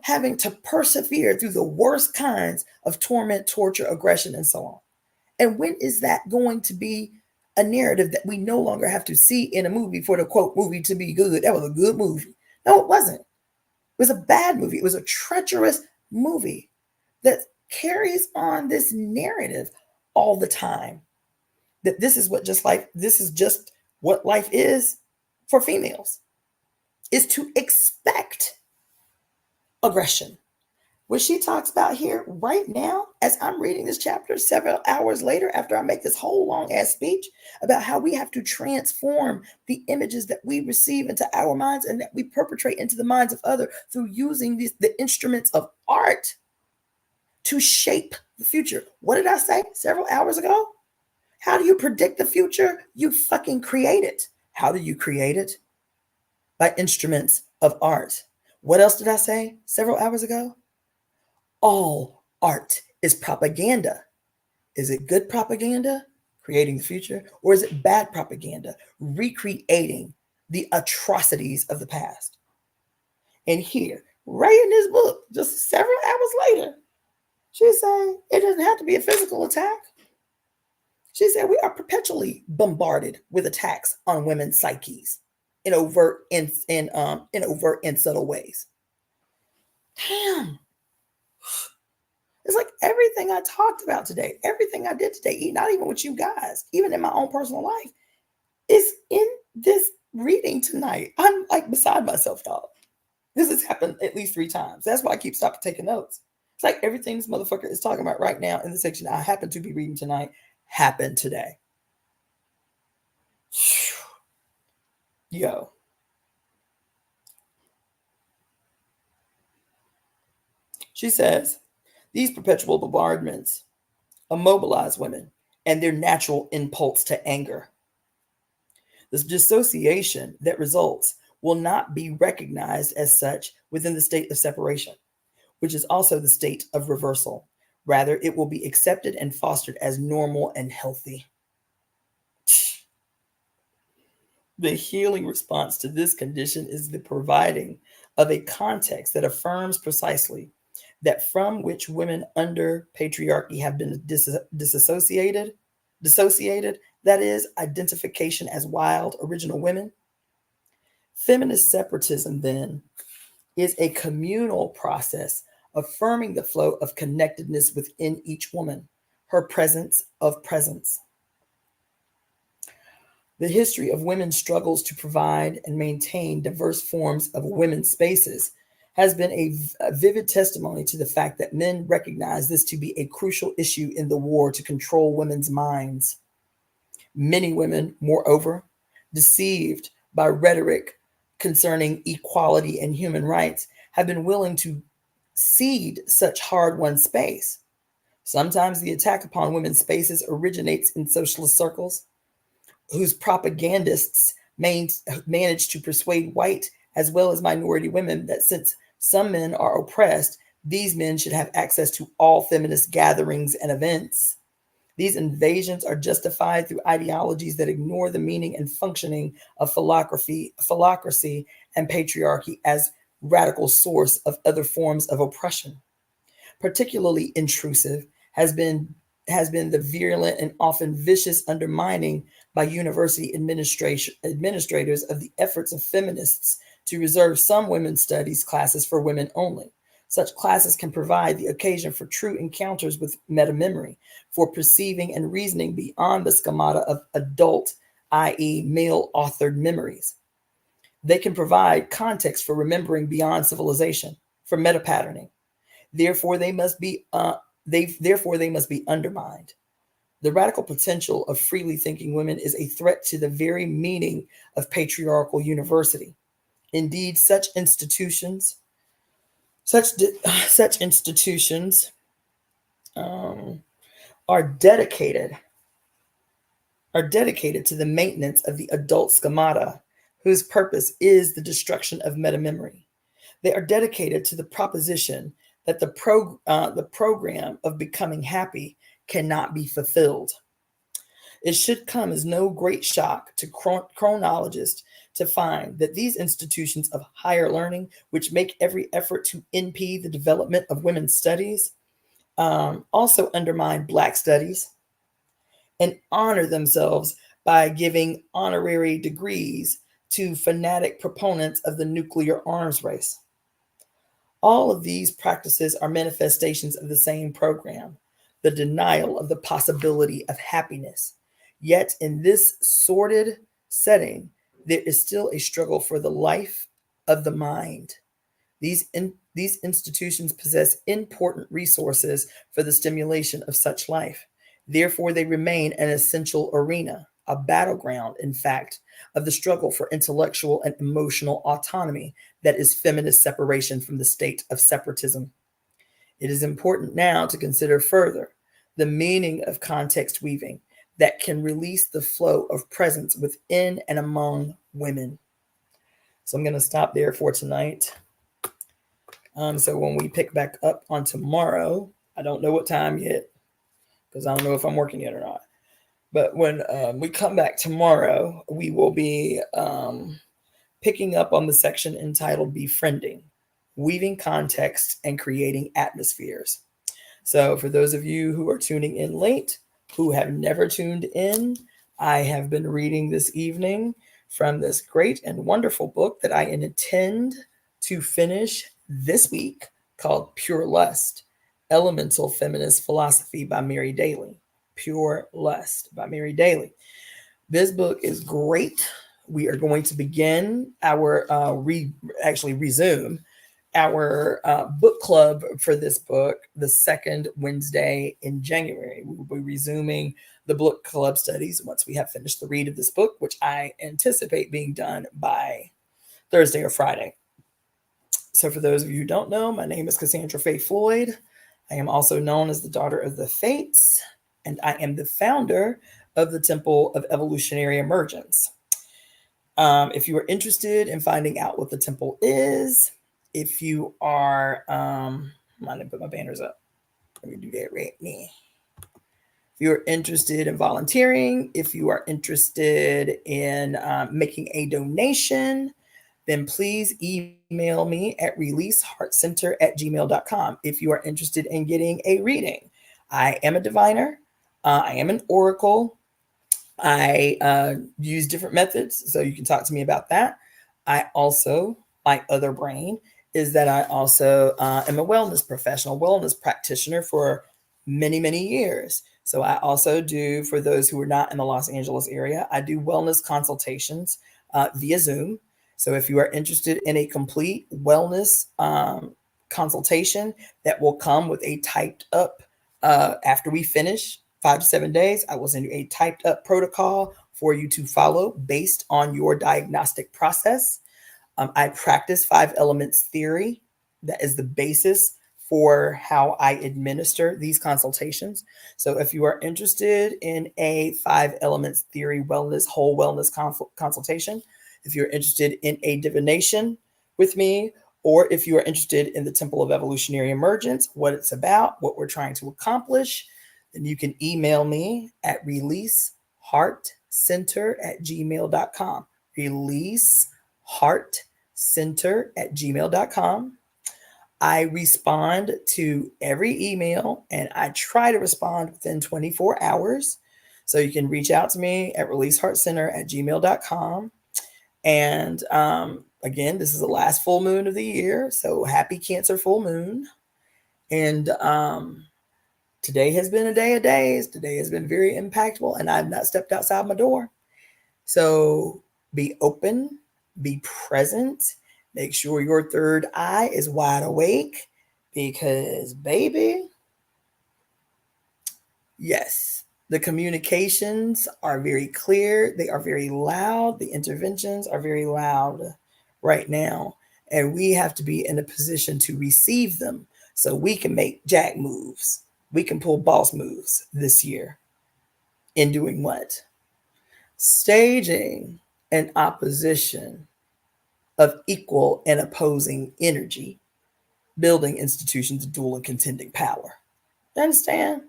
having to persevere through the worst kinds of torment, torture, aggression, and so on. And when is that going to be a narrative that we no longer have to see in a movie for the quote movie to be good? That was a good movie. No, it wasn't. It was a bad movie. It was a treacherous movie that carries on this narrative all the time. That this is just what life is for females, is to expect aggression. What she talks about here right now, as I'm reading this chapter several hours later, after I make this whole long ass speech about how we have to transform the images that we receive into our minds and that we perpetrate into the minds of others through using the instruments of art to shape the future. What did I say several hours ago? How do you predict the future? You fucking create it. How do you create it? By instruments of art. What else did I say several hours ago? All art is propaganda. Is it good propaganda, creating the future, or is it bad propaganda, recreating the atrocities of the past? And here, right in this book, just several hours later, she's saying it doesn't have to be a physical attack. She said we are perpetually bombarded with attacks on women's psyches in overt and subtle ways. Damn. It's like everything I talked about today, everything I did today, not even with you guys, even in my own personal life, is in this reading tonight. I'm like beside myself, y'all. This has happened at least 3 times. That's why I keep stopping taking notes. It's like everything this motherfucker is talking about right now in the section I happen to be reading tonight happened today. Yo. She says, these perpetual bombardments immobilize women and their natural impulse to anger. This dissociation that results will not be recognized as such within the state of separation, which is also the state of reversal. Rather, it will be accepted and fostered as normal and healthy. The healing response to this condition is the providing of a context that affirms precisely that from which women under patriarchy have been dissociated, that is, identification as wild original women. Feminist separatism, then, is a communal process affirming the flow of connectedness within each woman, her presence of presence. The history of women's struggles to provide and maintain diverse forms of women's spaces has been a vivid testimony to the fact that men recognize this to be a crucial issue in the war to control women's minds. Many women, moreover, deceived by rhetoric concerning equality and human rights, have been willing to cede such hard-won space. Sometimes the attack upon women's spaces originates in socialist circles, whose propagandists manage to persuade white as well as minority women that since some men are oppressed, these men should have access to all feminist gatherings and events. These invasions are justified through ideologies that ignore the meaning and functioning of phallocracy and patriarchy as radical source of other forms of oppression. Particularly intrusive has been the virulent and often vicious undermining by university administrators of the efforts of feminists to reserve some women's studies classes for women only, Such classes can provide the occasion for true encounters with metamemory, for perceiving and reasoning beyond the schemata of adult, i.e., male authored memories. They can provide context for remembering beyond civilization, for metapatterning. Therefore, they must be undermined. The radical potential of freely thinking women is a threat to the very meaning of patriarchal university. Indeed, such such institutions um, are dedicated to the maintenance of the adult schemata, whose purpose is the destruction of metamemory. They are dedicated to the proposition that the program of becoming happy cannot be fulfilled. It should come as no great shock to chronologists to find that these institutions of higher learning, which make every effort to impede the development of women's studies, also undermine Black studies and honor themselves by giving honorary degrees to fanatic proponents of the nuclear arms race. All of these practices are manifestations of the same program, the denial of the possibility of happiness. Yet, in this sordid setting, there is still a struggle for the life of the mind. These institutions possess important resources for the stimulation of such life. Therefore, they remain an essential arena, a battleground, in fact, of the struggle for intellectual and emotional autonomy that is feminist separation from the state of separatism. It is important now to consider further the meaning of context weaving that can release the flow of presence within and among women. So I'm going to stop there for tonight. So when we pick back up on tomorrow, I don't know what time yet because I don't know if I'm working yet or not. But when we come back tomorrow, we will be picking up on the section entitled Befriending, Weaving Context and Creating Atmospheres. So for those of you who are tuning in late, who have never tuned in, I have been reading this evening from this great and wonderful book that I intend to finish this week called Pure Lust, Elemental Feminist Philosophy by Mary Daly. Pure Lust by Mary Daly. This book is great. We are going to begin our resume our book club for this book the second Wednesday in January. We will be resuming the book club studies once we have finished the read of this book, which I anticipate being done by Thursday or Friday. So for those of you who don't know, my name is Cassandra Faye Floyd. I am also known as the Daughter of the Fates, and I am the founder of the Temple of Evolutionary Emergence. If you are interested in finding out what the temple is, if you are, I'm going to put my banners up. Let me do that right now. If you're interested in volunteering, if you are interested in making a donation, then please email me at releaseheartcenter@gmail.com. If you are interested in getting a reading, I am a diviner. I am an oracle. I use different methods, so you can talk to me about that. I also, my other brain, is that I also am a wellness professional, wellness practitioner for many, many years. So I also do, for those who are not in the Los Angeles area, I do wellness consultations via Zoom. So if you are interested in a complete wellness consultation that will come with a typed up, after we finish 5 to 7 days, I will send you a typed up protocol for you to follow based on your diagnostic process. I practice 5 elements theory. That is the basis for how I administer these consultations. So if you are interested in a 5 elements theory wellness, whole wellness consultation, if you're interested in a divination with me, or if you are interested in the Temple of Evolutionary Emergence, what it's about, what we're trying to accomplish, then you can email me at releaseheartcenter@gmail.com. Releaseheartcenter@gmail.com. I respond to every email and I try to respond within 24 hours. So you can reach out to me at releaseheartcenter@gmail.com. And again, this is the last full moon of the year. So happy Cancer full moon. And today has been a day of days. Today has been very impactful, and I've not stepped outside my door. So be open, be present, make sure your third eye is wide awake because, baby, yes, the communications are very clear. They are very loud. The interventions are very loud right now. And we have to be in a position to receive them so we can make jack moves. We can pull boss moves this year in doing what? Staging an opposition of equal and opposing energy, building institutions of dual and contending power. You understand?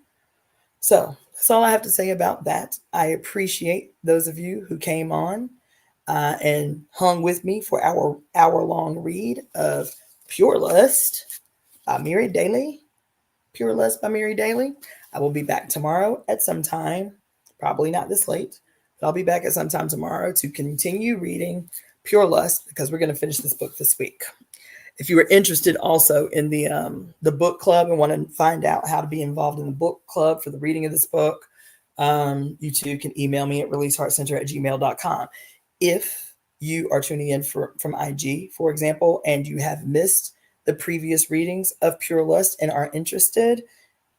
So that's all I have to say about that. I appreciate those of you who came on and hung with me for our hour-long read of Pure Lust by Mary Daly. Pure Lust by Mary Daly. I will be back tomorrow at some time, probably not this late, but I'll be back at some time tomorrow to continue reading Pure Lust because we're going to finish this book this week. If you are interested also in the book club and want to find out how to be involved in the book club for the reading of this book, you too can email me at releaseheartcenter@gmail.com. If you are tuning in from IG, for example, and you have missed the previous readings of Pure Lust and are interested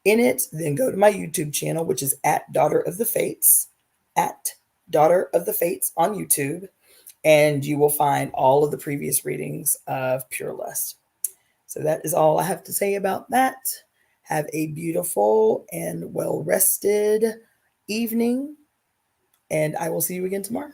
in it, then go to my YouTube channel, which is at DaughterOfTheFates, at DaughterOfTheFates on YouTube, and you will find all of the previous readings of Pure Lust. So that is all I have to say about that. Have a beautiful and well-rested evening, and I will see you again tomorrow.